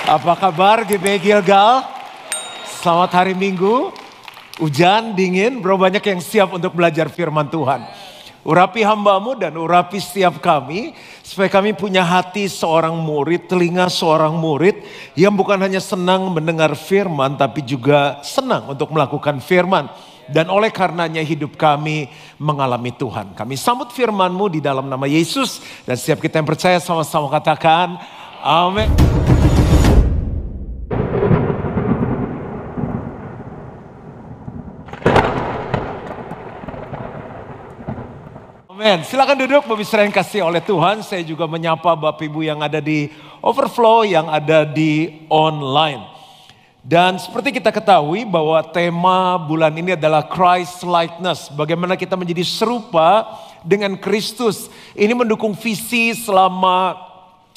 Apa kabar GBI Gilgal? Selamat hari Minggu. Hujan, dingin, bro banyak yang siap untuk belajar firman Tuhan. Urapi hambamu dan urapi setiap kami. Supaya kami punya hati seorang murid, telinga seorang murid. Yang bukan hanya senang mendengar firman, tapi juga senang untuk melakukan firman. Dan oleh karenanya hidup kami mengalami Tuhan. Kami sambut firman-Mu di dalam nama Yesus. Dan setiap kita yang percaya sama-sama katakan, amin. Amin. Silakan duduk Bapak Ibu yang kasih oleh Tuhan. Saya juga menyapa Bapak Ibu yang ada di Overflow, yang ada di online. Dan seperti kita ketahui bahwa tema bulan ini adalah Christ likeness. Bagaimana kita menjadi serupa dengan Kristus. Ini mendukung visi selama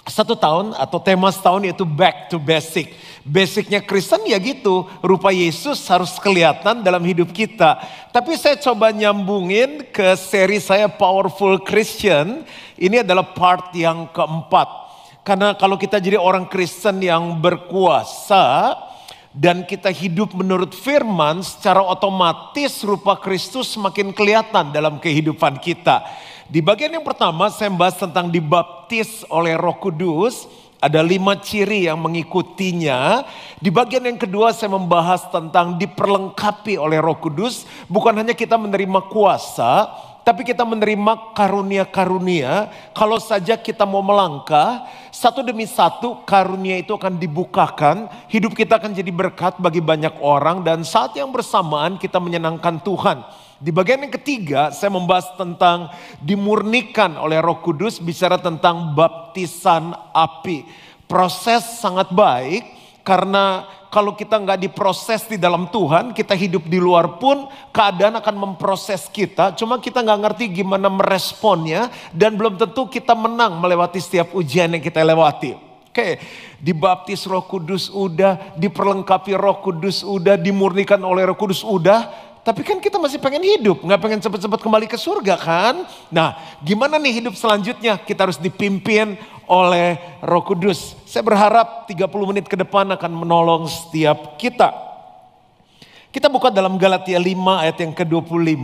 1 tahun atau tema setahun, yaitu back to basic. Basicnya Kristen ya gitu, rupa Yesus harus kelihatan dalam hidup kita. Tapi saya coba nyambungin ke seri saya Powerful Christian. Ini adalah part yang keempat. Karena kalau kita jadi orang Kristen yang berkuasa dan kita hidup menurut firman, secara otomatis rupa Kristus semakin kelihatan dalam kehidupan kita. Di bagian yang pertama saya membahas tentang dibaptis oleh Roh Kudus. Ada 5 ciri yang mengikutinya. Di bagian yang kedua saya membahas tentang diperlengkapi oleh Roh Kudus. Bukan hanya kita menerima kuasa, tapi kita menerima karunia-karunia. Kalau saja kita mau melangkah, satu demi satu karunia itu akan dibukakan. Hidup kita akan jadi berkat bagi banyak orang. Dan saat yang bersamaan kita menyenangkan Tuhan. Di bagian yang ketiga saya membahas tentang dimurnikan oleh Roh Kudus, bicara tentang baptisan api. Proses sangat baik karena kalau kita nggak diproses di dalam Tuhan, kita hidup di luar pun keadaan akan memproses kita. Cuma kita nggak ngerti gimana meresponnya dan belum tentu kita menang melewati setiap ujian yang kita lewati. Oke, dibaptis Roh Kudus udah, diperlengkapi Roh Kudus udah, dimurnikan oleh Roh Kudus udah. Tapi kan kita masih pengen hidup, nggak pengen cepat-cepat kembali ke surga kan? Nah, gimana nih hidup selanjutnya? Kita harus dipimpin oleh Roh Kudus. Saya berharap 30 menit ke depan akan menolong setiap kita. Kita buka dalam Galatia 5 ayat yang ke-25.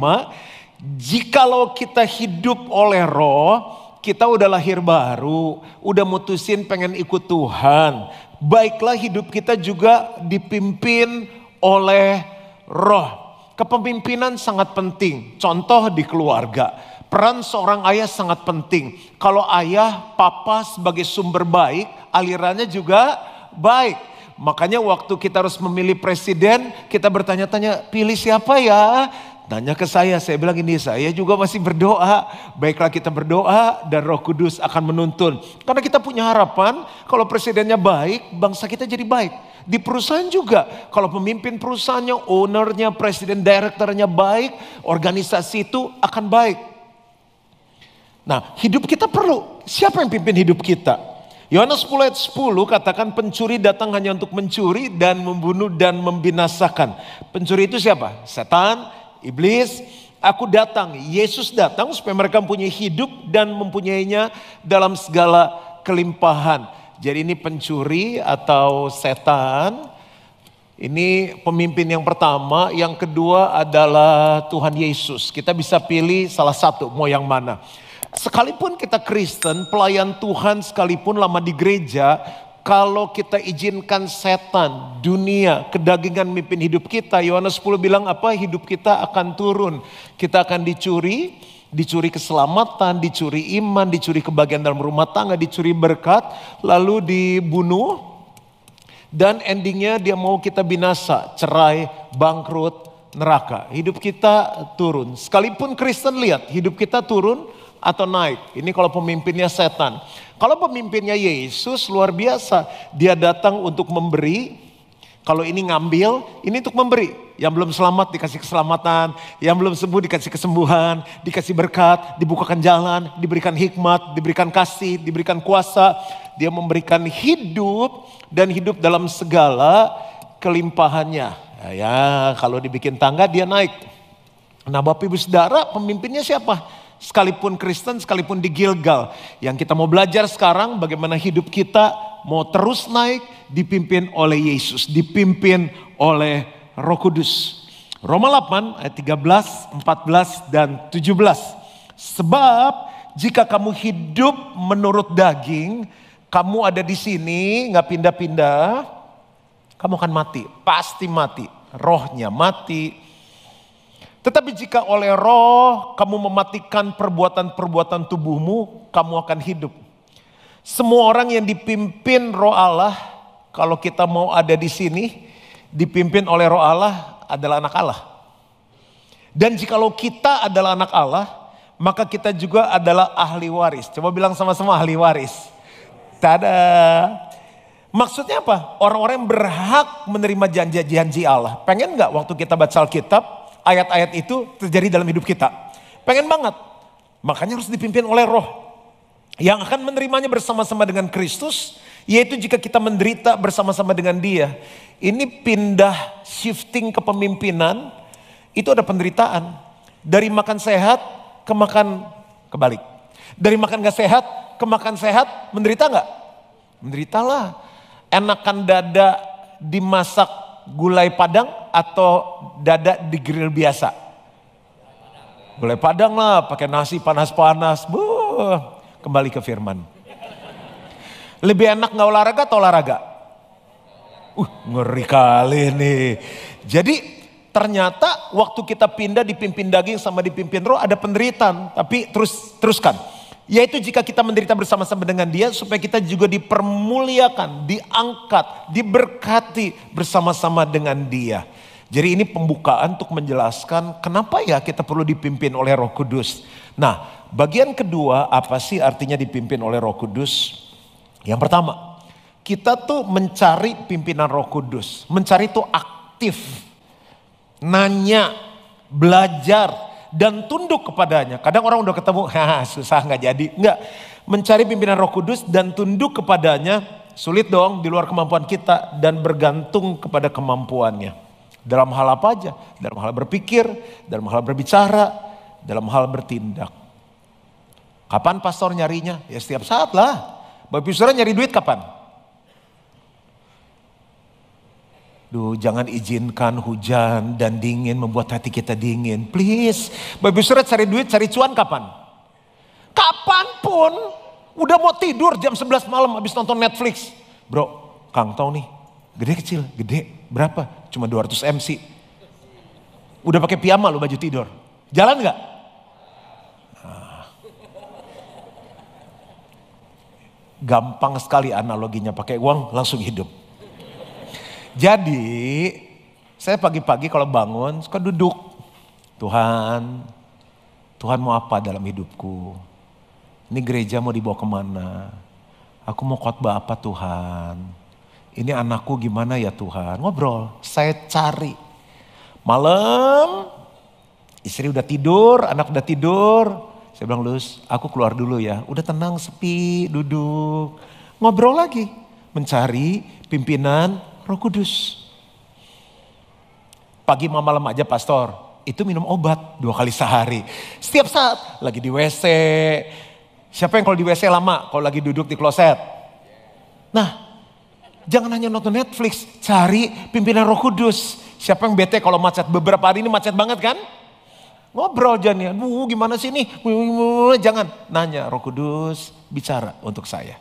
Jikalau kita hidup oleh Roh, kita udah lahir baru, udah mutusin pengen ikut Tuhan. Baiklah hidup kita juga dipimpin oleh Roh. Kepemimpinan sangat penting, contoh di keluarga. Peran seorang ayah sangat penting. Kalau ayah, papa sebagai sumber baik, alirannya juga baik. Makanya waktu kita harus memilih presiden, kita bertanya-tanya, pilih siapa ya? Tanya ke saya bilang ini, saya juga masih berdoa. Baiklah kita berdoa dan Roh Kudus akan menuntun. Karena kita punya harapan, kalau presidennya baik, bangsa kita jadi baik. Di perusahaan juga, kalau pemimpin perusahaannya, ownernya, presiden, direkturnya baik, organisasi itu akan baik. Nah, hidup kita perlu, siapa yang pimpin hidup kita? Yohanes 10 ayat 10 katakan pencuri datang hanya untuk mencuri dan membunuh dan membinasakan. Pencuri itu siapa? Setan, iblis. Aku datang, Yesus datang supaya mereka mempunyai hidup dan mempunyainya dalam segala kelimpahan. Jadi ini pencuri atau setan. Ini pemimpin yang pertama. Yang kedua adalah Tuhan Yesus. Kita bisa pilih salah satu, mau yang mana. Sekalipun kita Kristen, pelayan Tuhan sekalipun lama di gereja, kalau kita izinkan setan, dunia, kedagingan memimpin hidup kita, Yohanes 10 bilang apa? Hidup kita akan turun. Kita akan dicuri keselamatan, dicuri iman, dicuri kebahagiaan dalam rumah tangga, dicuri berkat, lalu dibunuh. Dan endingnya dia mau kita binasa, cerai, bangkrut, neraka. Hidup kita turun. Sekalipun Kristen lihat, hidup kita turun atau naik. Ini kalau pemimpinnya setan. Kalau pemimpinnya Yesus luar biasa. Dia datang untuk memberi. Kalau ini ngambil, ini untuk memberi. Yang belum selamat dikasih keselamatan, yang belum sembuh dikasih kesembuhan, dikasih berkat, dibukakan jalan, diberikan hikmat, diberikan kasih, diberikan kuasa. Dia memberikan hidup dan hidup dalam segala kelimpahannya. Ya, kalau dibikin tangga dia naik. Nah, Bapak Ibu Saudara, pemimpinnya siapa? Sekalipun Kristen, sekalipun di Gilgal. Yang kita mau belajar sekarang bagaimana hidup kita mau terus naik, dipimpin oleh Yesus, dipimpin oleh Roh Kudus. Roma 8 ayat 13, 14 dan 17. Sebab jika kamu hidup menurut daging, kamu ada di sini nggak pindah-pindah, kamu akan mati, pasti mati. Rohnya mati. Tetapi jika oleh roh kamu mematikan perbuatan-perbuatan tubuhmu, kamu akan hidup. Semua orang yang dipimpin roh Allah, kalau kita mau ada di sini, dipimpin oleh roh Allah adalah anak Allah. Dan jikalau kita adalah anak Allah, maka kita juga adalah ahli waris. Coba bilang sama-sama ahli waris. Tada. Maksudnya apa? Orang-orang yang berhak menerima janji-janji Allah. Pengen gak waktu kita baca Alkitab, ayat-ayat itu terjadi dalam hidup kita? Pengen banget. Makanya harus dipimpin oleh roh. Yang akan menerimanya bersama-sama dengan Kristus, yaitu jika kita menderita bersama-sama dengan dia. Ini pindah shifting kepemimpinan, itu ada penderitaan. Dari makan sehat ke makan kebalik. Dari makan gak sehat ke makan sehat, menderita gak? Menderitalah. Enakan dada dimasak gulai padang atau dada di grill biasa? Gulai padang lah, pakai nasi panas-panas. Kembali ke firman. Lebih enak gak olahraga atau olahraga? Ngeri kali nih. Jadi ternyata waktu kita pindah dipimpin daging sama dipimpin roh ada penderitaan. Tapi teruskan. Yaitu jika kita menderita bersama-sama dengan dia supaya kita juga dipermuliakan, diangkat, diberkati bersama-sama dengan dia. Jadi ini pembukaan untuk menjelaskan kenapa ya kita perlu dipimpin oleh Roh Kudus. Nah, bagian kedua apa sih artinya dipimpin oleh Roh Kudus? Yang pertama, kita tuh mencari pimpinan Roh Kudus. Mencari itu aktif, nanya, belajar, dan tunduk kepadanya. Kadang orang udah ketemu, susah nggak jadi. Enggak, mencari pimpinan Roh Kudus dan tunduk kepadanya sulit dong, di luar kemampuan kita, dan bergantung kepada kemampuannya. Dalam hal apa aja? Dalam hal berpikir, dalam hal berbicara, dalam hal bertindak. Kapan pastor nyarinya? Ya setiap saat lah. Bapak Saudara nyari duit kapan? Duh, jangan izinkan hujan dan dingin membuat hati kita dingin. Please. Bapak Saudara cari duit, cari cuan kapan? Kapanpun. Udah mau tidur jam 11 malam habis nonton Netflix. Bro, Kang tau nih. Gede kecil? Gede. Berapa? Cuma 200 MC. Udah pakai piyama lo baju tidur. Jalan gak? Gampang sekali analoginya, pakai uang langsung hidup. Jadi saya pagi-pagi kalau bangun suka duduk. Tuhan mau apa dalam hidupku? Ini gereja mau dibawa kemana? Aku mau khotbah apa Tuhan? Ini anakku gimana ya Tuhan? Ngobrol, saya cari. Malam istri udah tidur, anak udah tidur. Saya bilang, Lus, aku keluar dulu ya. Udah tenang, sepi, duduk. Ngobrol lagi, mencari pimpinan Roh Kudus. Pagi malam aja pastor, itu minum obat 2 kali sehari. Setiap saat, lagi di WC. Siapa yang kalau di WC lama, kalau lagi duduk di kloset? Nah, jangan hanya nonton Netflix, cari pimpinan Roh Kudus. Siapa yang bete kalau macet? Beberapa hari ini macet banget kan? Ngobrol jangan, gimana sih nih? Jangan, nanya Roh Kudus bicara untuk saya.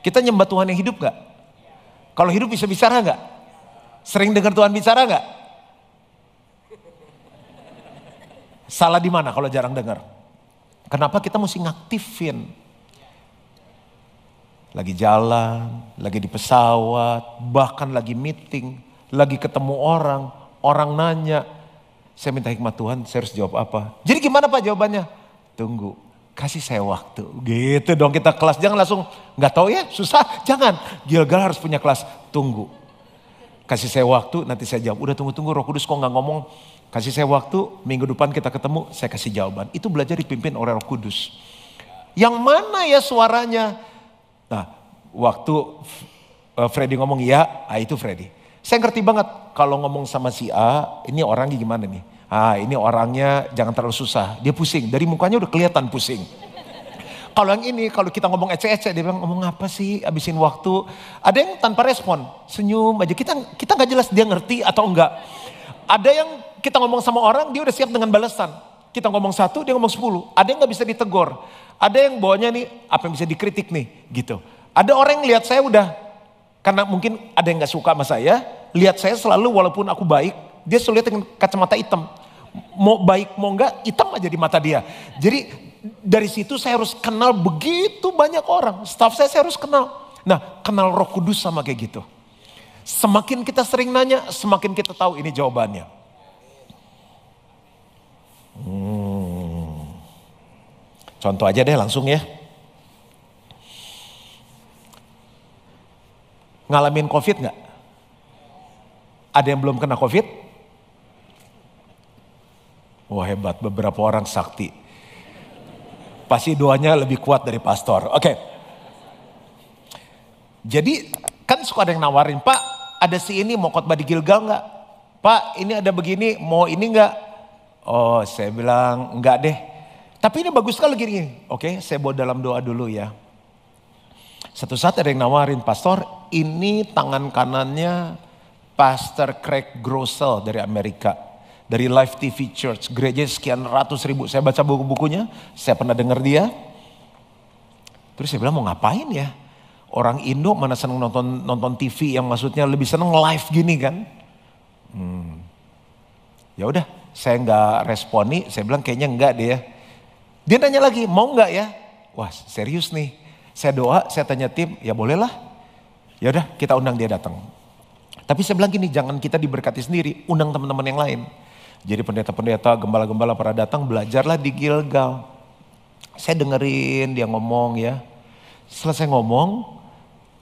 Kita nyembah Tuhan yang hidup gak? Kalau hidup bisa bicara gak? Sering dengar Tuhan bicara gak? Salah di mana kalau jarang dengar? Kenapa kita mesti ngaktifin? Lagi jalan, lagi di pesawat, bahkan lagi meeting, lagi ketemu orang, orang nanya, saya minta hikmat Tuhan, saya harus jawab apa? Jadi gimana Pak jawabannya? Tunggu, kasih saya waktu. Gitu dong kita kelas, jangan langsung nggak tahu ya, susah, jangan. Gilgal harus punya kelas, tunggu. Kasih saya waktu, nanti saya jawab. Udah tunggu-tunggu, Roh Kudus kok nggak ngomong. Kasih saya waktu, minggu depan kita ketemu, saya kasih jawaban. Itu belajar dipimpin oleh Roh Kudus. Yang mana ya suaranya? Nah, waktu Freddy ngomong ya, itu Freddy. Saya ngerti banget kalau ngomong sama si A, ini orangnya gimana nih? Ini orangnya jangan terlalu susah, dia pusing. Dari mukanya udah kelihatan pusing. Kalau yang ini, kalau kita ngomong ecek-ecek, dia bilang ngomong apa sih, habisin waktu. Ada yang tanpa respon, senyum aja. Kita nggak jelas dia ngerti atau enggak. Ada yang kita ngomong sama orang, dia udah siap dengan balasan. Kita ngomong 1, dia ngomong 10. Ada yang nggak bisa ditegur. Ada yang bawanya nih, apa yang bisa dikritik nih, gitu. Ada orang yang lihat saya udah, karena mungkin ada yang nggak suka sama saya, lihat saya selalu walaupun aku baik, dia selalu lihat dengan kacamata hitam. Mau baik mau enggak, hitam aja di mata dia. Jadi dari situ saya harus kenal begitu banyak orang. Staff saya harus kenal. Nah, kenal Roh Kudus sama kayak gitu. Semakin kita sering nanya, semakin kita tahu ini jawabannya. Contoh aja deh langsung ya. Ngalamin COVID nggak? Ada yang belum kena COVID? Wah hebat, beberapa orang sakti. Pasti doanya lebih kuat dari pastor. Oke. Jadi kan suka ada yang nawarin, Pak ada si ini mau khotbah di Gilgal nggak? Pak ini ada begini, mau ini nggak? Oh saya bilang enggak deh. Tapi ini bagus sekali gini. Oke, saya bawa dalam doa dulu ya. Satu saat ada yang nawarin, Pastor ini tangan kanannya Pastor Craig Groeschel dari Amerika. Dari Live TV Church, gereja sekian ratus ribu. Saya baca buku-bukunya, saya pernah dengar dia. Terus saya bilang mau ngapain ya? Orang Indo mana seneng nonton TV yang maksudnya lebih seneng live gini kan? Ya udah, saya nggak responi. Saya bilang kayaknya enggak deh ya. Dia nanya lagi, mau nggak ya? Wah serius nih. Saya doa, saya tanya tim, ya bolehlah. Ya udah, kita undang dia datang. Tapi saya bilang gini, jangan kita diberkati sendiri, undang teman-teman yang lain. Jadi pendeta-pendeta, gembala-gembala pada datang, belajarlah di Gilgal. Saya dengerin dia ngomong ya. Selesai ngomong,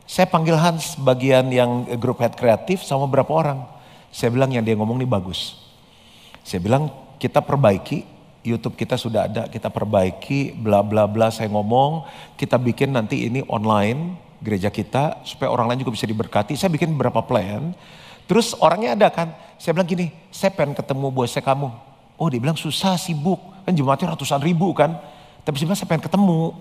saya panggil Hans bagian yang grup head kreatif sama beberapa orang. Saya bilang yang dia ngomong ini bagus. Saya bilang kita perbaiki, YouTube kita sudah ada, kita perbaiki, bla bla bla. Saya ngomong, kita bikin nanti ini online, gereja kita, supaya orang lain juga bisa diberkati. Saya bikin beberapa plan. Terus orangnya ada kan, saya bilang gini, saya pengen ketemu bosnya kamu. Oh dia bilang susah, sibuk, kan jemaatnya ratusan ribu kan. Tapi saya bilang saya pengen ketemu.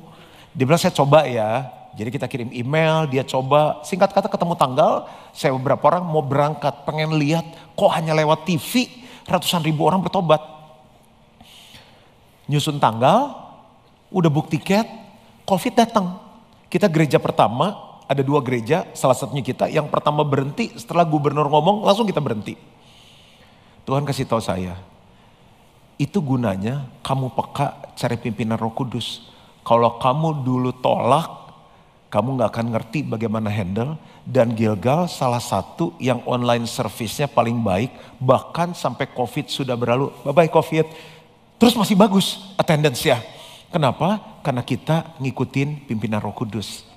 Dia bilang saya coba ya, jadi kita kirim email, dia coba. Singkat kata ketemu tanggal, saya beberapa orang mau berangkat, pengen lihat kok hanya lewat TV, ratusan ribu orang bertobat. Nyusun tanggal, udah book tiket, COVID datang. Kita gereja pertama, ada 2 gereja, salah satunya kita, yang pertama berhenti setelah gubernur ngomong langsung kita berhenti. Tuhan kasih tahu saya, itu gunanya kamu peka cari pimpinan Roh Kudus. Kalau kamu dulu tolak, kamu gak akan ngerti bagaimana handle. Dan Gilgal salah satu yang online service-nya paling baik, bahkan sampai COVID sudah berlalu, bye-bye COVID, terus masih bagus attendance-nya. Kenapa? Karena kita ngikutin pimpinan Roh Kudus.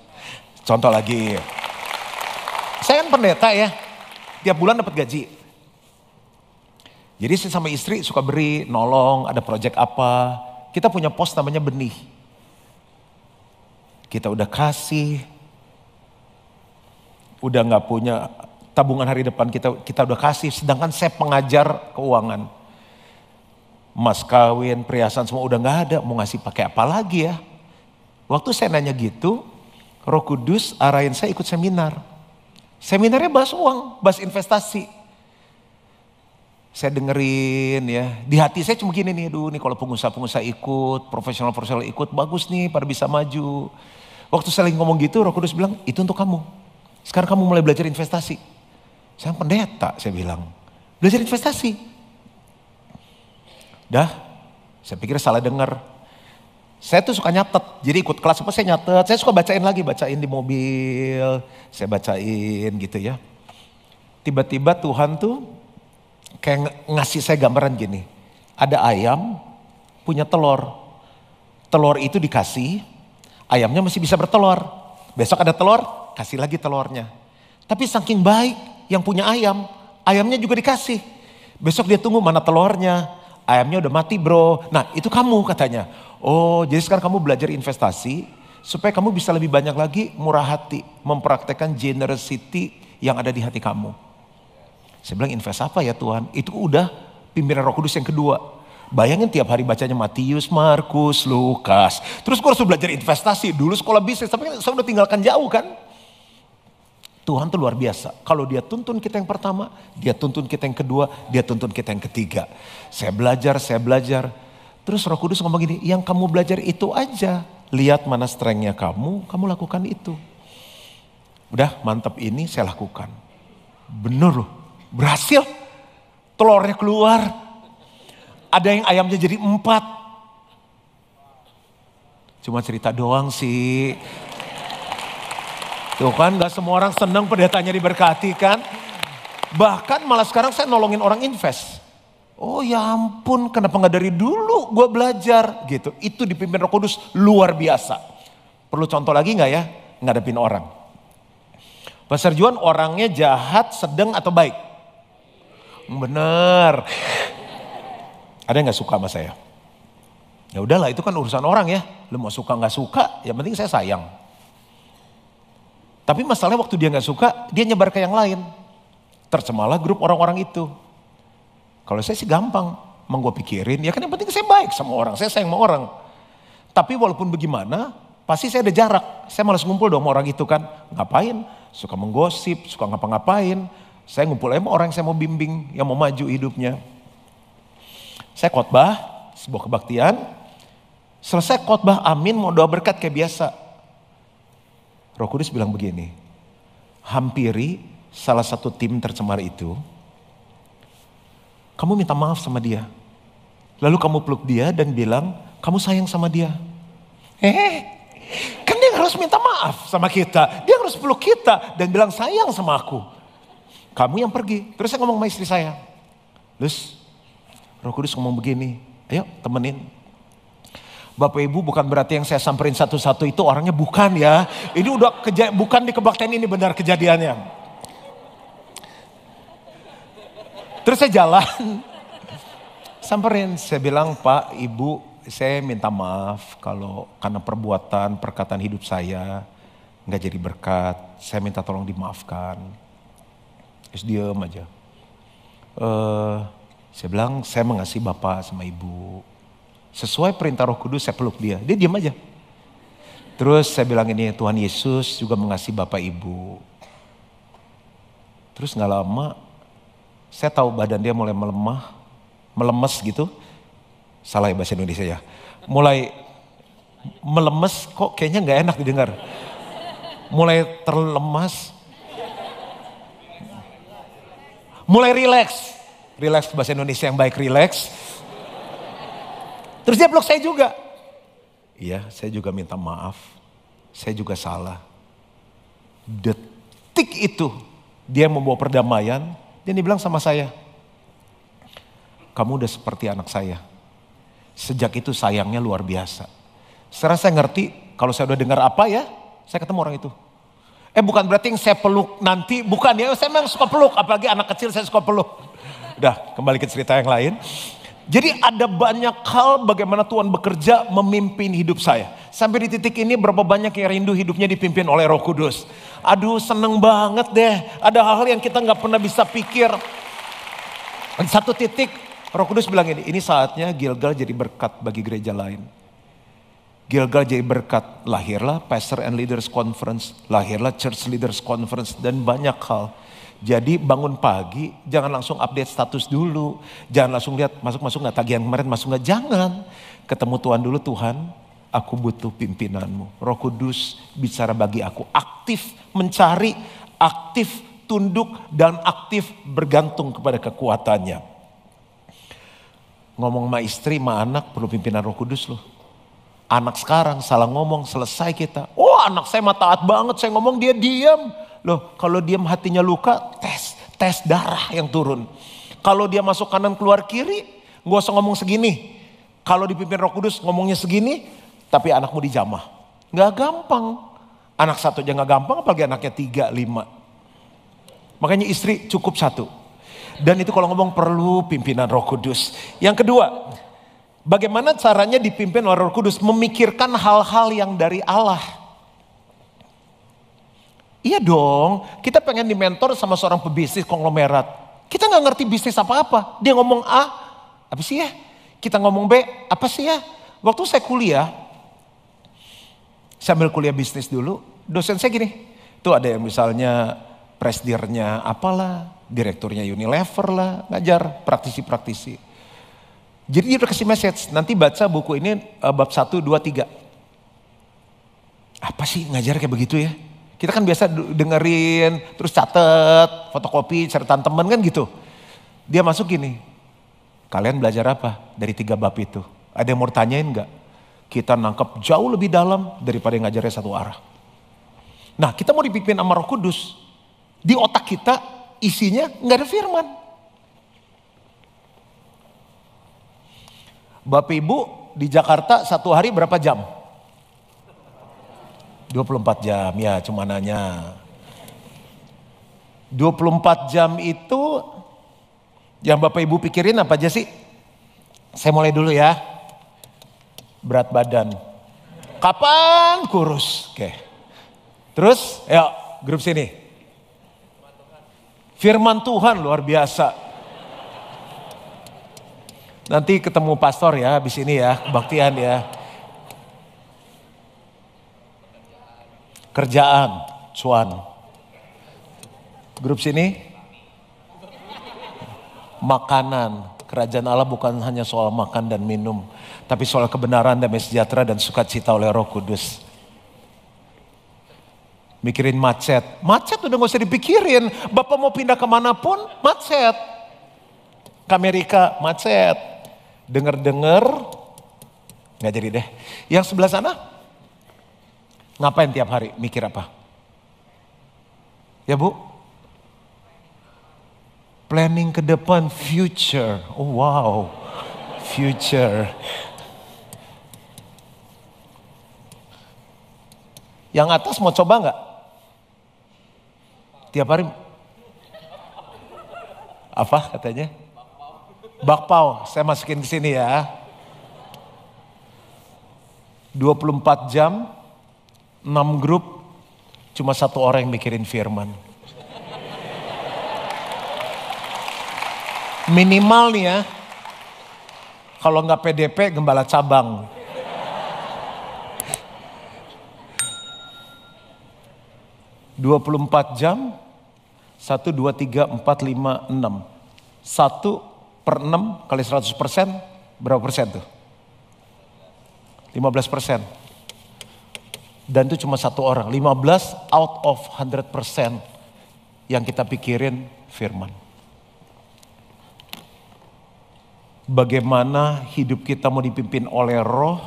Contoh lagi, saya kan pendeta ya, tiap bulan dapat gaji. Jadi saya sama istri suka beri, nolong, ada project apa. Kita punya pos namanya benih. Kita udah kasih, udah gak punya tabungan hari depan kita udah kasih. Sedangkan saya pengajar keuangan. Mas kawin, perhiasan semua udah gak ada, mau ngasih pakai apa lagi ya. Waktu saya nanya gitu, Roh Kudus arahin saya ikut seminar. Seminarnya bahas uang, bahas investasi. Saya dengerin ya, di hati saya cuma gini nih, aduh nih kalau pengusaha-pengusaha ikut, profesional-profesional ikut, bagus nih pada bisa maju. Waktu saya lagi ngomong gitu, Roh Kudus bilang, itu untuk kamu. Sekarang kamu mulai belajar investasi. Saya pendeta, saya bilang, belajar investasi. Dah, saya pikir salah dengar. Saya tuh suka nyatet, jadi ikut kelas apa saya nyatet, saya suka bacain lagi, bacain di mobil, saya bacain gitu ya. Tiba-tiba Tuhan tuh kayak ngasih saya gambaran gini, ada ayam punya telur, telur itu dikasih, ayamnya masih bisa bertelur, besok ada telur, kasih lagi telurnya. Tapi saking baik yang punya ayam, ayamnya juga dikasih, besok dia tunggu mana telurnya, ayamnya udah mati bro, nah itu kamu katanya. Oh, jadi sekarang kamu belajar investasi supaya kamu bisa lebih banyak lagi murah hati, mempraktekkan generosity yang ada di hati kamu. Saya bilang invest apa ya Tuhan? Itu udah pimpinan Roh Kudus yang kedua. Bayangin tiap hari bacanya Matius, Markus, Lukas. Terus gue harus belajar investasi. Dulu sekolah bisnis, tapi saya udah tinggalkan jauh kan. Tuhan tuh luar biasa. Kalau dia tuntun kita yang pertama, dia tuntun kita yang kedua, dia tuntun kita yang ketiga. Saya belajar. Terus Roh Kudus ngomong gini, yang kamu belajar itu aja. Lihat mana strength-nya kamu lakukan itu. Udah mantap, ini saya lakukan. Bener loh, berhasil. Telurnya keluar. Ada yang ayamnya jadi 4. Cuma cerita doang sih. Tuh kan gak semua orang senang pendetanya diberkati kan. Bahkan malah sekarang saya nolongin orang invest. Oh ya ampun, kenapa gak dari dulu gue belajar gitu. Itu dipimpin Roh Kudus luar biasa. Perlu contoh lagi gak ya ngadepin orang? Pastor Juan orangnya jahat, sedang atau baik? Bener. Ada yang gak suka sama saya? Ya udahlah, itu kan urusan orang ya. Lu mau suka gak suka, yang penting saya sayang. Tapi masalahnya waktu dia gak suka, dia nyebar ke yang lain. Tercemalah grup orang-orang itu. Kalau saya sih gampang, emang gue pikirin, ya kan yang penting saya baik sama orang, saya sayang sama orang. Tapi walaupun bagaimana, pasti saya ada jarak. Saya malas ngumpul dong sama orang itu kan. Ngapain? Suka menggosip, suka ngapa-ngapain. Saya ngumpul sama orang yang saya mau bimbing, yang mau maju hidupnya. Saya khotbah, sebuah kebaktian. Selesai khotbah, amin, mau doa berkat kayak biasa. Roh Kudus bilang begini, hampiri salah satu tim tercemar itu. Kamu minta maaf sama dia. Lalu kamu peluk dia dan bilang, kamu sayang sama dia. Kan dia harus minta maaf sama kita. Dia harus peluk kita dan bilang sayang sama aku. Kamu yang pergi. Terus saya ngomong sama istri saya. Terus Roh Kudus ngomong begini, ayo temenin. Bapak Ibu, bukan berarti yang saya samperin satu-satu itu orangnya bukan ya. Ini udah bukan di kebaktian ini benar kejadiannya. Terus saya jalan, samperin, saya bilang Pak, Ibu, saya minta maaf kalau karena perbuatan, perkataan hidup saya nggak jadi berkat. Saya minta tolong dimaafkan. Terus diem aja. Saya bilang, saya mengasihi Bapak sama Ibu. Sesuai perintah Roh Kudus, saya peluk dia. Dia diam aja. Terus saya bilang ini, Tuhan Yesus juga mengasihi Bapak Ibu. Terus gak lama, saya tahu badan dia mulai melemes gitu. Salah ya bahasa Indonesia ya. Mulai melemes, kok kayaknya gak enak didengar. Mulai terlemas. Mulai rileks. Relax bahasa Indonesia yang baik, relax. Terus dia peluk saya juga. Iya, saya juga minta maaf. Saya juga salah. Detik itu dia membawa perdamaian dan dia bilang sama saya, kamu udah seperti anak saya. Sejak itu sayangnya luar biasa. Sekarang saya ngerti kalau saya udah dengar apa ya, saya ketemu orang itu. Bukan berarti yang saya peluk nanti, bukan ya, saya memang suka peluk, apalagi anak kecil saya suka peluk. Udah, kembali ke cerita yang lain. Jadi ada banyak hal bagaimana Tuhan bekerja memimpin hidup saya. Sampai di titik ini berapa banyak yang rindu hidupnya dipimpin oleh Roh Kudus. Aduh seneng banget deh. Ada hal-hal yang kita gak pernah bisa pikir. Di satu titik Roh Kudus bilang ini saatnya Gilgal jadi berkat bagi gereja lain. Gilgal jadi berkat. Lahirlah Pastor and Leaders Conference. Lahirlah Church Leaders Conference. Dan banyak hal. Jadi bangun pagi jangan langsung update status dulu. Jangan langsung lihat masuk gak tagihan kemarin masuk gak. Jangan. Ketemu Tuhan dulu, Tuhan aku butuh pimpinanmu. Roh Kudus bicara bagi aku. Aktif mencari, aktif tunduk dan aktif bergantung kepada kekuatannya. Ngomong sama istri, sama anak perlu pimpinan Roh Kudus loh. Anak sekarang salah ngomong selesai kita. Oh anak saya mah taat banget, saya ngomong dia diam. Loh kalau diam hatinya luka, tes darah yang turun. Kalau dia masuk kanan keluar kiri, gak usah ngomong segini. Kalau dipimpin Roh Kudus ngomongnya segini, tapi anakmu dijamah. Gak gampang. Anak satu aja gak gampang, apalagi anaknya 3, 5. Makanya istri cukup 1. Dan itu kalau ngomong perlu pimpinan Roh Kudus. Yang kedua, bagaimana caranya dipimpin oleh Roh Kudus? Memikirkan hal-hal yang dari Allah. Iya dong, kita pengen dimentor sama seorang pebisnis konglomerat. Kita gak ngerti bisnis apa-apa. Dia ngomong A, apa sih ya? Kita ngomong B, apa sih ya? Waktu saya kuliah, sambil kuliah bisnis dulu, dosen saya gini. Tuh ada yang misalnya presidirnya apalah, direkturnya Unilever lah, ngajar praktisi-praktisi. Jadi dia udah kasih message, nanti baca buku ini bab 1, 2, 3. Apa sih ngajar kayak begitu ya? Kita kan biasa dengerin, terus catet, fotokopi, catatan temen kan gitu. Dia masuk gini, kalian belajar apa dari 3 bab itu? Ada yang mau tanyain gak? Kita nangkep jauh lebih dalam daripada yang ngajarnya satu arah. Nah kita mau dipimpin sama Roh Kudus. Di otak kita isinya gak ada firman. Bapak Ibu di Jakarta satu hari berapa jam? 24 jam, ya cuma nanya. 24 jam itu yang Bapak Ibu pikirin apa aja sih? Saya mulai dulu ya. Berat badan. Kapan kurus? Oke. Terus, ayo grup sini. Firman Tuhan luar biasa. Nanti ketemu pastor ya habis ini ya, kebaktian ya. Kerjaan, cuan. Grup sini. Makanan. Kerajaan Allah bukan hanya soal makan dan minum, tapi soal kebenaran, damai sejahtera dan sukacita oleh Roh Kudus. Mikirin macet. Macet udah gak usah dipikirin. Bapak mau pindah kemanapun macet. Ke Amerika macet. Dengar-dengar. Gak jadi deh. Yang sebelah sana. Ngapain tiap hari? Mikir apa? Ya Bu? Planning ke depan. Future. Oh wow. Future. Yang atas mau coba gak? Tiap hari apa katanya? Bakpao, saya masukin ke sini ya. 24 jam, 6 grup, cuma 1 orang yang mikirin firman. Minimal nih ya, kalau nggak PDP gembala cabang. 24 jam, 1, 2, 3, 4, 5, 6. 1/6 kali 100%, berapa persen tuh? 15%. Dan itu cuma 1 orang. 15 out of 100% yang kita pikirin firman. Bagaimana hidup kita mau dipimpin oleh Roh,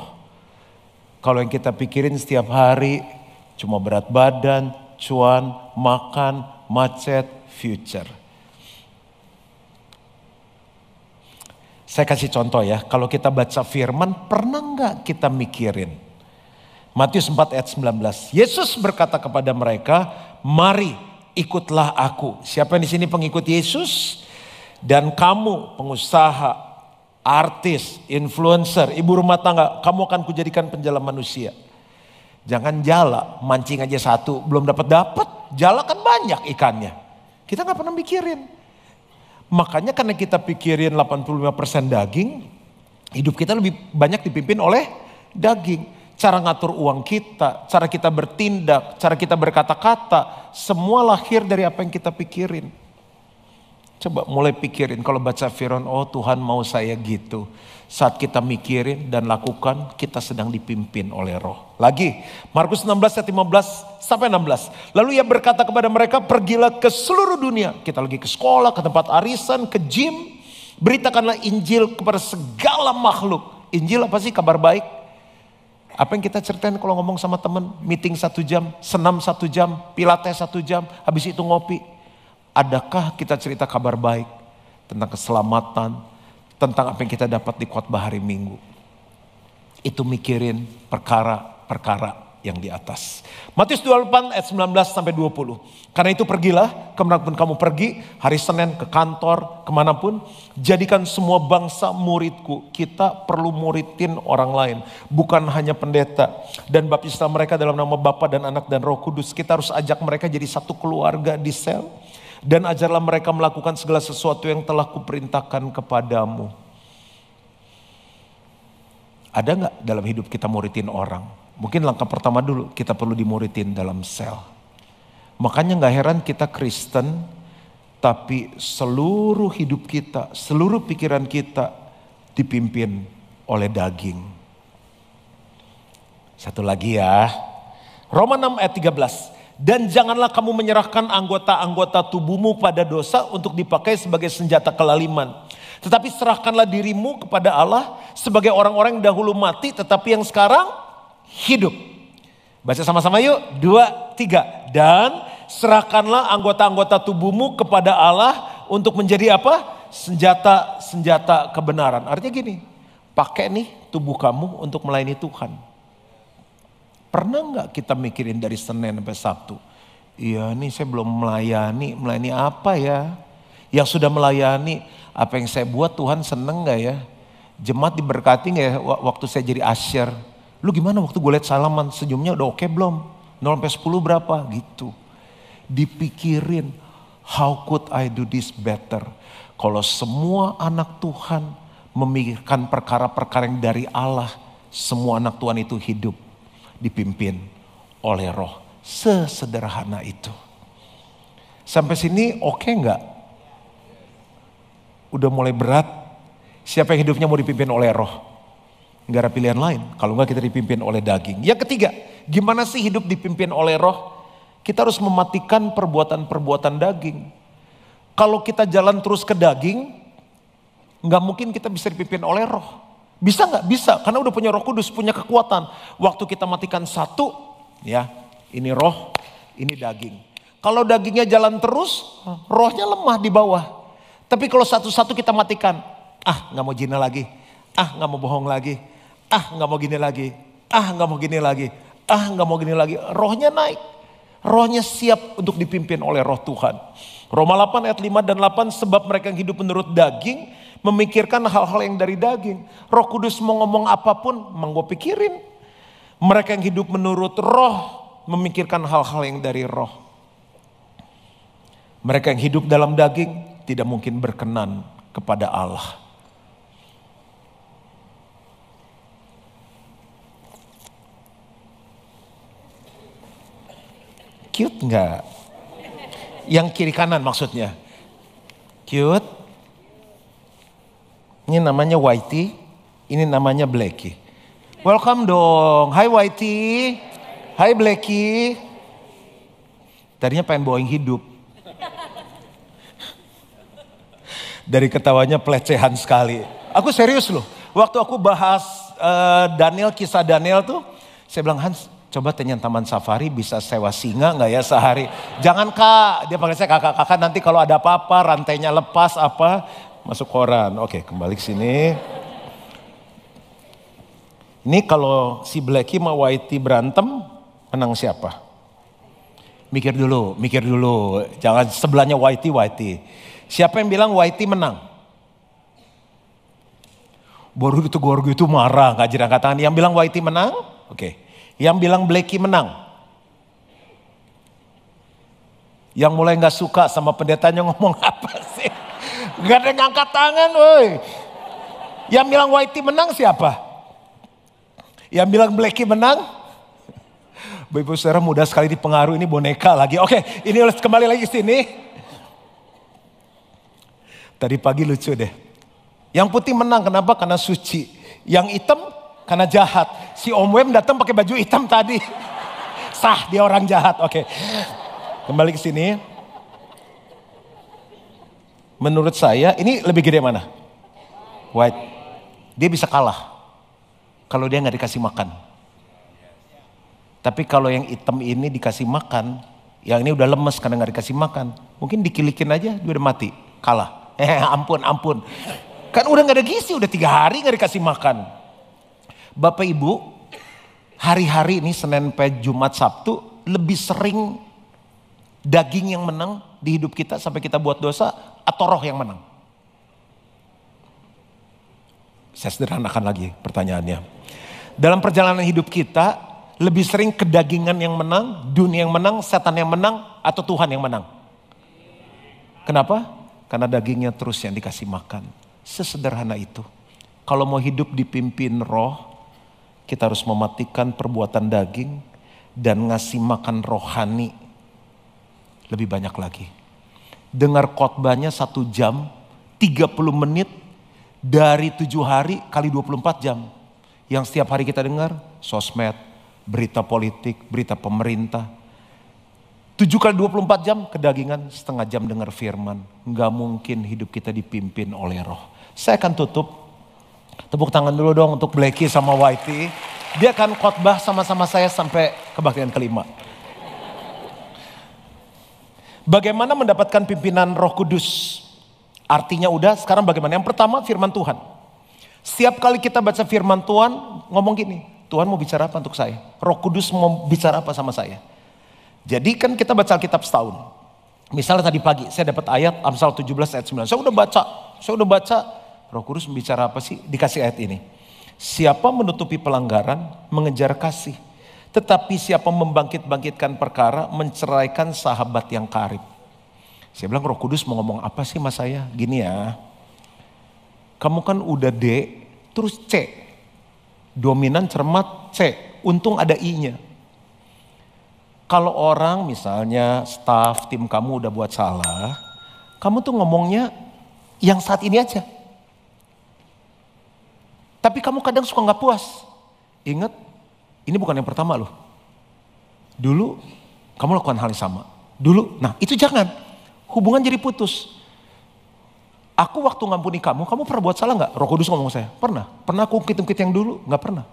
kalau yang kita pikirin setiap hari cuma berat badan, cuan, makan, macet, future. Saya kasih contoh ya, kalau kita baca firman, pernah nggak kita mikirin? Matius 4 ayat 19. Yesus berkata kepada mereka, mari ikutlah aku. Siapa yang di sini pengikut Yesus? Dan kamu pengusaha, artis, influencer, ibu rumah tangga, kamu akan kujadikan penjala manusia. Jangan jala, mancing aja satu, belum dapat, jala kan banyak ikannya. Kita gak pernah mikirin. Makanya karena kita pikirin 85% daging, hidup kita lebih banyak dipimpin oleh daging. Cara ngatur uang kita, cara kita bertindak, cara kita berkata-kata, semua lahir dari apa yang kita pikirin. Coba mulai pikirin kalau baca firman, oh Tuhan mau saya gitu. Saat kita mikirin dan lakukan, kita sedang dipimpin oleh Roh. Lagi, Markus 16 ayat 15 sampai 16. Lalu ia berkata kepada mereka, pergilah ke seluruh dunia. Kita lagi ke sekolah, ke tempat arisan, ke gym. Beritakanlah Injil kepada segala makhluk. Injil apa sih? Kabar baik. Apa yang kita ceritain kalau ngomong sama temen, meeting 1 jam, senam 1 jam, pilates 1 jam, habis itu ngopi. Adakah kita cerita kabar baik tentang keselamatan, tentang apa yang kita dapat di khotbah hari Minggu? Itu mikirin perkara-perkara yang di atas. Matius 28 ayat 19 sampai 20. Karena itu pergilah, kemanapun kamu pergi, hari Senin ke kantor, kemanapun, jadikan semua bangsa muridku. Kita perlu muridin orang lain, bukan hanya pendeta. Dan baptislah mereka dalam nama Bapa dan Anak dan Roh Kudus. Kita harus ajak mereka jadi satu keluarga di sel. Dan ajarlah mereka melakukan segala sesuatu yang telah kuperintahkan kepadamu. Ada nggak dalam hidup kita muridin orang? Mungkin langkah pertama dulu kita perlu dimuridin dalam sel. Makanya nggak heran kita Kristen, tapi seluruh hidup kita, seluruh pikiran kita dipimpin oleh daging. Satu lagi ya, Roma 6 ayat 13. Dan janganlah kamu menyerahkan anggota-anggota tubuhmu pada dosa untuk dipakai sebagai senjata kelaliman. Tetapi serahkanlah dirimu kepada Allah sebagai orang-orang yang dahulu mati tetapi yang sekarang hidup. Baca sama-sama yuk, 2, 3. Dan serahkanlah anggota-anggota tubuhmu kepada Allah untuk menjadi apa? Senjata kebenaran. Artinya gini, pakai nih tubuh kamu untuk melayani Tuhan. Pernah nggak kita mikirin dari Senin sampai Sabtu? Iya nih saya belum melayani apa ya? Yang sudah melayani, apa yang saya buat Tuhan seneng nggak ya? Jemaat diberkati nggak ya waktu saya jadi asyir? Lu gimana waktu gue liat salaman, senyumnya udah oke belum? 0 sampai 10 berapa? Gitu. Dipikirin, how could I do this better? Kalau semua anak Tuhan memikirkan perkara-perkara yang dari Allah, semua anak Tuhan itu hidup dipimpin oleh Roh. Sesederhana itu. Sampai sini oke nggak? Udah mulai berat. Siapa yang hidupnya mau dipimpin oleh Roh? Nggak ada pilihan lain. Kalau nggak kita dipimpin oleh daging. Yang ketiga, gimana sih hidup dipimpin oleh Roh? Kita harus mematikan perbuatan-perbuatan daging. Kalau kita jalan terus ke daging, nggak mungkin kita bisa dipimpin oleh Roh. Bisa nggak? Bisa, karena udah punya Roh Kudus, punya kekuatan. Waktu kita matikan satu, ya ini roh, ini daging. Kalau dagingnya jalan terus, rohnya lemah di bawah. Tapi kalau satu-satu kita matikan, nggak mau zina lagi, nggak mau bohong lagi, nggak mau gini lagi, nggak mau gini lagi, nggak mau gini lagi. Rohnya naik, rohnya siap untuk dipimpin oleh Roh Tuhan. Roma 8 ayat 5 dan 8, sebab mereka yang hidup menurut daging memikirkan hal-hal yang dari daging. Roh Kudus mau ngomong apapun, emang gue pikirin. Mereka yang hidup menurut Roh memikirkan hal-hal yang dari Roh. Mereka yang hidup dalam daging tidak mungkin berkenan kepada Allah. Cute nggak? Yang kiri kanan maksudnya. Cute. Ini namanya Whitey, ini namanya Blackie. Welcome dong, hai Whitey, hai Blackie. Tadinya pengen bawain hidup. Dari ketawanya pelecehan sekali. Aku serius loh, waktu aku bahas Daniel, kisah Daniel tuh, saya bilang Hans, coba tanya Taman Safari bisa sewa singa gak ya sehari? Jangan kak, dia panggil saya kakak-kakak, nanti kalau ada apa-apa rantainya lepas apa, masuk koran. Oke, kembali ke sini. Ini kalau si Blackie sama Whitey berantem, menang siapa? Mikir dulu. Jangan sebelahnya Whitey. Siapa yang bilang Whitey menang? Baru itu marah, gak angkat tangan. Yang bilang Whitey menang? Oke. Yang bilang Blackie menang? Yang mulai gak suka sama pendetanya ngomong apa sih? Gak ada yang angkat tangan woi. Yang bilang Whitey menang siapa? Yang bilang Blackie menang? Bapak-ibu saudara mudah sekali dipengaruhi, ini boneka lagi. Oke, ini kembali lagi ke sini. Tadi pagi lucu deh. Yang putih menang kenapa? Karena suci. Yang hitam karena jahat. Si Om Wem datang pakai baju hitam tadi. Sah, dia orang jahat. Oke. Kembali ke sini. Menurut saya ini lebih gede mana? White. Dia bisa kalah kalau dia nggak dikasih makan. Tapi kalau yang hitam ini dikasih makan, yang ini udah lemes karena nggak dikasih makan, mungkin dikilikin aja dia udah mati, kalah. Ampun. Kan udah nggak ada gizi, udah 3 hari nggak dikasih makan. Bapak Ibu, hari-hari ini Senin sampai Jumat Sabtu lebih sering daging yang menang di hidup kita sampai kita buat dosa atau roh yang menang? Saya sederhanakan lagi pertanyaannya. Dalam perjalanan hidup kita lebih sering kedagingan yang menang, dunia yang menang, setan yang menang, atau Tuhan yang menang? Kenapa? Karena dagingnya terus yang dikasih makan. Sesederhana itu. Kalau mau hidup dipimpin Roh, kita harus mematikan perbuatan daging dan ngasih makan rohani lebih banyak lagi. Dengar khotbahnya 1 jam, 30 menit dari 7 hari kali 24 jam. Yang setiap hari kita dengar, sosmed, berita politik, berita pemerintah. 7 kali 24 jam kedagingan, setengah jam dengar firman. Nggak mungkin hidup kita dipimpin oleh roh. Saya akan tutup. Tepuk tangan dulu dong untuk Blacky sama Whitey. Dia akan khotbah sama-sama saya sampai kebaktian kelima. Bagaimana mendapatkan pimpinan Roh Kudus? Artinya udah, sekarang bagaimana? Yang pertama firman Tuhan. Setiap kali kita baca firman Tuhan, ngomong gini, Tuhan mau bicara apa untuk saya? Roh Kudus mau bicara apa sama saya? Jadi kan kita baca Alkitab setahun. Misalnya tadi pagi saya dapat ayat Amsal 17 ayat 9. Saya udah baca, Roh Kudus bicara apa sih? Dikasih ayat ini. Siapa menutupi pelanggaran, mengejar kasih. Tetapi siapa membangkit-bangkitkan perkara, menceraikan sahabat yang karib. Saya bilang Roh Kudus mau ngomong apa sih sama saya? Gini ya, kamu kan udah D, terus C. Dominan, cermat, C. Untung ada I-nya. Kalau orang misalnya staff, tim kamu udah buat salah, kamu tuh ngomongnya yang saat ini aja. Tapi kamu kadang suka gak puas. Ingat, ini bukan yang pertama loh. Dulu kamu lakukan hal yang sama. Dulu, nah itu jangan. Hubungan jadi putus. Aku waktu ngampuni kamu pernah buat salah gak? Roh Kudus ngomong saya, pernah. Pernah aku ungkit-ungkit yang dulu? Gak pernah.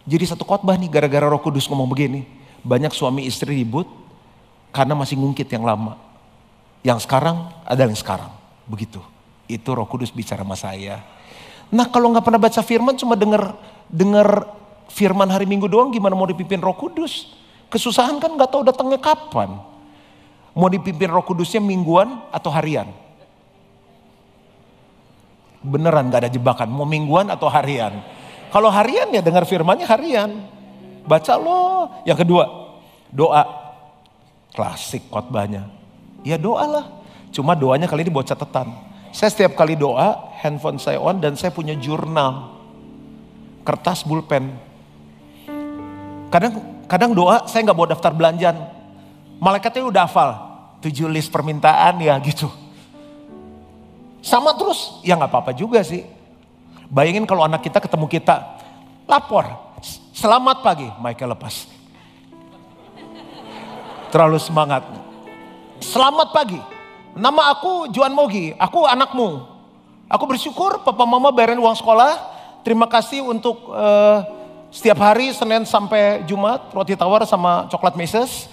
Jadi satu khotbah nih gara-gara Roh Kudus ngomong begini. Banyak suami istri ribut karena masih ngungkit yang lama. Yang sekarang ada yang sekarang. Begitu. Itu Roh Kudus bicara sama saya. Nah kalau gak pernah baca firman cuma denger firman hari Minggu doang, gimana mau dipimpin Roh Kudus? Kesusahan kan gak tahu datangnya kapan. Mau dipimpin Roh Kudusnya mingguan atau harian? Beneran gak ada jebakan, mau mingguan atau harian. Kalau harian ya dengar firmannya harian. Baca loh. Yang kedua, doa. Klasik khotbahnya. Ya doa lah. Cuma doanya kali ini buat catatan. Saya setiap kali doa, handphone saya on dan saya punya jurnal. Kertas, pulpen. Kadang doa saya gak bawa daftar belanjaan. Malaikatnya udah hafal. 7 list permintaan ya gitu. Sama terus, ya gak apa-apa juga sih. Bayangin kalau anak kita ketemu kita, lapor, selamat pagi, mic-nya lepas. Terlalu semangat. Selamat pagi, nama aku Juan Mogi, aku anakmu. Aku bersyukur papa mama bayarin uang sekolah. Terima kasih untuk setiap hari Senin sampai Jumat, roti tawar sama coklat meses.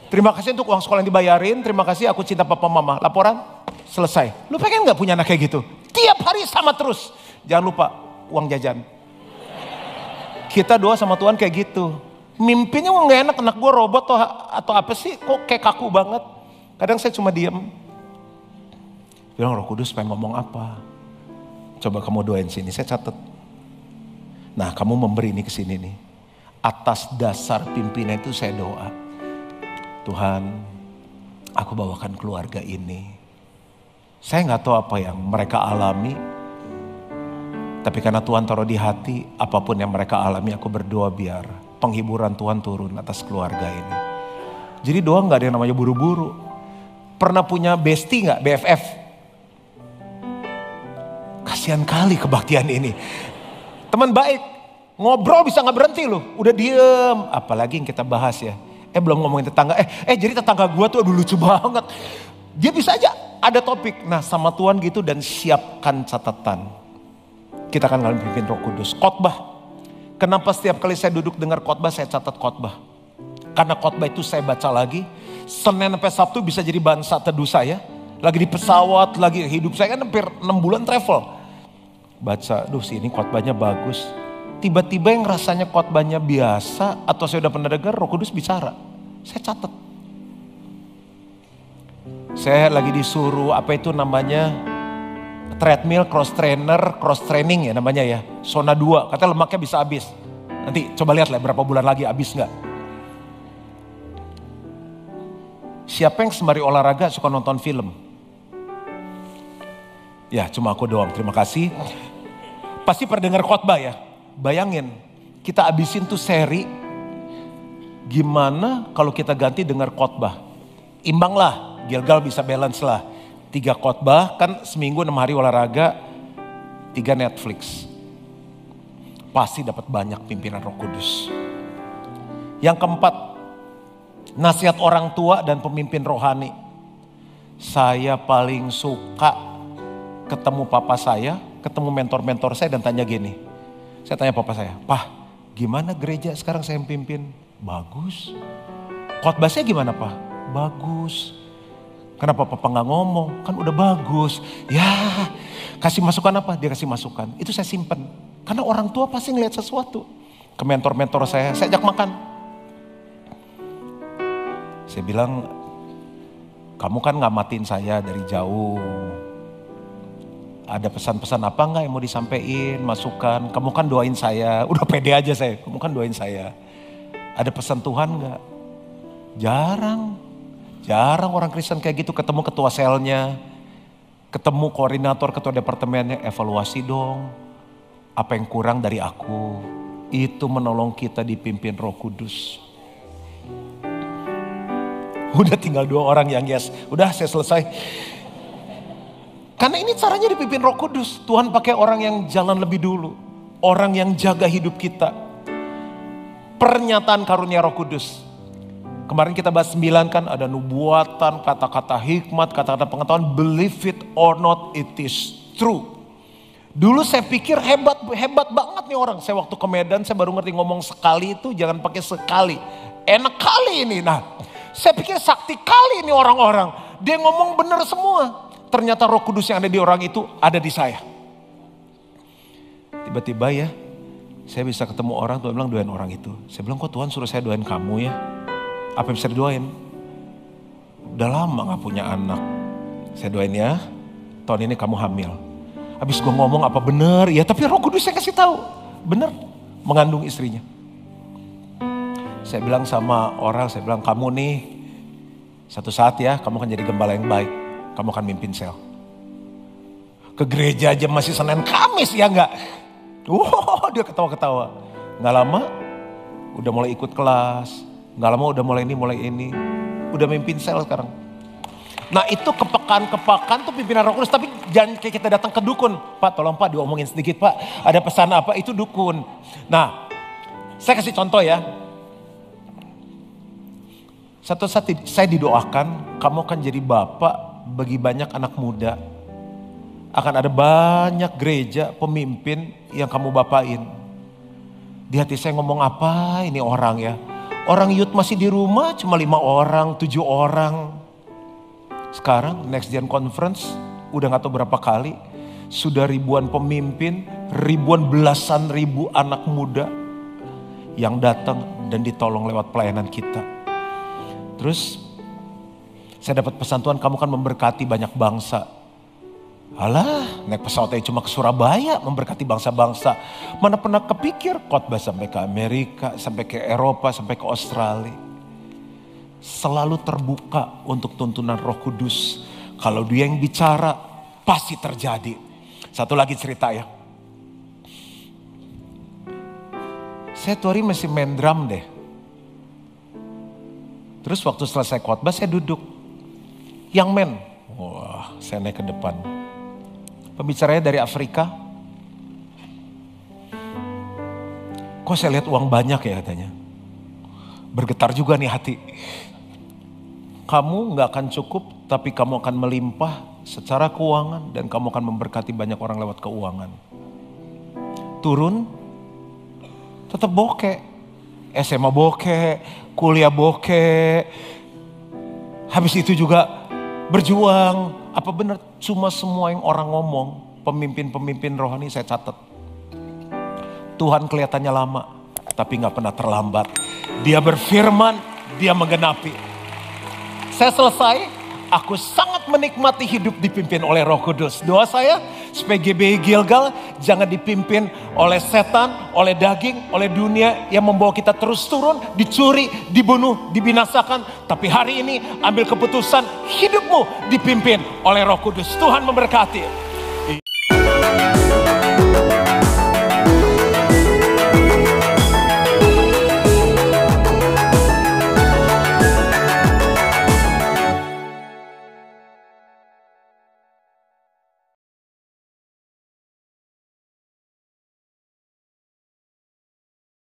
Terima kasih untuk uang sekolah yang dibayarin, terima kasih aku cinta papa mama. Laporan? Selesai. Lu pengen gak punya anak kayak gitu? Tiap hari sama terus. Jangan lupa uang jajan. Kita doa sama Tuhan kayak gitu. Mimpinya gak enak, anak gue robot atau apa sih? Kok kayak kaku banget. Kadang saya cuma diem. Bilang Roh Kudus pengen ngomong apa? Coba kamu doain sini, saya catat. Nah kamu memberi ini ke sini nih. Atas dasar pimpinan itu saya doa. Tuhan, aku bawakan keluarga ini. Saya gak tahu apa yang mereka alami. Tapi karena Tuhan taruh di hati, apapun yang mereka alami aku berdoa biar penghiburan Tuhan turun atas keluarga ini. Jadi doa gak ada yang namanya buru-buru. Pernah punya bestie gak? BFF? Kasihan kali kebaktian ini. Teman baik, ngobrol bisa gak berhenti loh. Udah diem, apalagi yang kita bahas ya. Belum ngomongin tetangga, jadi tetangga gue tuh aduh lucu banget. Dia bisa aja ada topik. Nah sama Tuhan gitu dan siapkan catatan. Kita akan ngalamin pimpin Roh Kudus. Khotbah. Kenapa setiap kali saya duduk dengar khotbah saya catat khotbah? Karena khotbah itu saya baca lagi. Senin sampai Sabtu bisa jadi bahan teduh saya. Lagi di pesawat, lagi hidup saya kan hampir 6 bulan travel. Baca, ini khotbahnya bagus. Tiba-tiba yang rasanya khotbahnya biasa atau saya udah pernah dengar Roh Kudus bicara. Saya catat. Saya lagi disuruh apa itu namanya treadmill, cross training ya namanya ya. Zona 2, katanya lemaknya bisa habis. Nanti coba lihat lah berapa bulan lagi habis gak. Siapa yang sembari olahraga suka nonton film? Ya cuma aku doang, terima kasih. Pasti pernah dengar khotbah ya. Bayangin, kita abisin tuh seri. Gimana kalau kita ganti dengar khotbah? Imbang lah, Gilgal bisa balance lah. 3 khotbah, kan seminggu 6 hari olahraga, 3 Netflix. Pasti dapat banyak pimpinan Roh Kudus. Yang keempat, nasihat orang tua dan pemimpin rohani. Saya paling suka ketemu papa saya, ketemu mentor-mentor saya dan tanya gini. Saya tanya papa saya, "Pak, gimana gereja sekarang saya yang pimpin?" "Bagus." "Khotbah saya gimana, Pak?" "Bagus." "Kenapa papa gak ngomong? Kan udah bagus." "Ya, kasih masukan apa?" Dia kasih masukan. Itu saya simpen. Karena orang tua pasti ngeliat sesuatu. Ke mentor-mentor saya ajak makan. Saya bilang, "Kamu kan ngamatin saya dari jauh. Ada pesan-pesan apa enggak yang mau disampaikan, masukan? Kamu kan doain saya." Udah pede aja saya, "Kamu kan doain saya. Ada pesan Tuhan enggak?" Jarang orang Kristen kayak gitu, ketemu ketua selnya, ketemu koordinator, ketua departemennya, "Evaluasi dong. Apa yang kurang dari aku?" Itu menolong kita dipimpin Roh Kudus. Udah tinggal 2 orang yang yes. Udah saya selesai. Karena ini caranya dipimpin Roh Kudus. Tuhan pakai orang yang jalan lebih dulu. Orang yang jaga hidup kita. Pernyataan karunia Roh Kudus. Kemarin kita bahas 9 kan, ada nubuatan, kata-kata hikmat, kata-kata pengetahuan. Believe it or not, it is true. Dulu saya pikir hebat banget nih orang. Saya waktu ke Medan saya baru ngerti ngomong sekali itu jangan pakai sekali. Enak kali ini. Nah, saya pikir sakti kali ini orang-orang. Dia ngomong benar semua. Ternyata Roh Kudus yang ada di orang itu ada di saya. Tiba-tiba ya, saya bisa ketemu orang, Tuhan bilang doain orang itu. Saya bilang, "Kok Tuhan suruh saya doain kamu ya? Apa yang bisa didoain?" "Udah lama gak punya anak." "Saya doain ya, tahun ini kamu hamil." Habis gue ngomong apa bener? Ya tapi Roh Kudus saya kasih tahu. Bener, mengandung istrinya. Saya bilang sama orang, saya bilang, "Kamu nih satu saat ya kamu akan jadi gembala yang baik. Kamu akan mimpin sel." Ke gereja aja masih Senin Kamis ya enggak? Wow, dia ketawa-ketawa. Gak lama udah mulai ikut kelas. Gak lama udah mulai ini. Udah mimpin sel sekarang. Nah itu kepekaan tuh pimpinan Roh Kudus. Tapi jangan kayak kita datang ke dukun. "Pak tolong Pak diomongin sedikit Pak. Ada pesan apa?" Itu dukun. Nah saya kasih contoh ya. Satu saat saya didoakan, kamu akan jadi bapak bagi banyak anak muda. Akan ada banyak gereja, pemimpin yang kamu bapain. Di hati saya ngomong apa ini orang ya. Orang youth masih di rumah cuma 5 orang, 7 orang. Sekarang Next Gen Conference udah gak tahu berapa kali. Sudah ribuan pemimpin, belasan ribu anak muda yang datang dan ditolong lewat pelayanan kita. Terus saya dapat pesan Tuhan, kamu kan memberkati banyak bangsa. Alah, naik pesawat aja cuma ke Surabaya memberkati bangsa-bangsa. Mana pernah kepikir khotbah sampai ke Amerika, sampai ke Eropa, sampai ke Australia. Selalu terbuka untuk tuntunan Roh Kudus. Kalau dia yang bicara pasti terjadi. Satu lagi cerita ya. Saya tuh hari masih main drum deh. Terus waktu selesai khotbah saya duduk. Young man. Wah, saya naik ke depan. Pembicaranya dari Afrika. Kok saya lihat uang banyak ya katanya. Bergetar juga nih hati. Kamu gak akan cukup tapi kamu akan melimpah secara keuangan. Dan kamu akan memberkati banyak orang lewat keuangan. Turun. Tetap bokeh. SMA bokeh. Kuliah bokeh. Habis itu juga berjuang. Apa benar cuma semua yang orang ngomong, pemimpin-pemimpin rohani saya catat. Tuhan kelihatannya lama, tapi gak pernah terlambat. Dia berfirman, dia menggenapi. Saya selesai, aku sangat menikmati hidup dipimpin oleh Roh Kudus. Doa saya supaya GBI Gilgal jangan dipimpin oleh setan, oleh daging, oleh dunia yang membawa kita terus turun, dicuri, dibunuh, dibinasakan. Tapi hari ini ambil keputusan hidupmu dipimpin oleh Roh Kudus. Tuhan memberkati.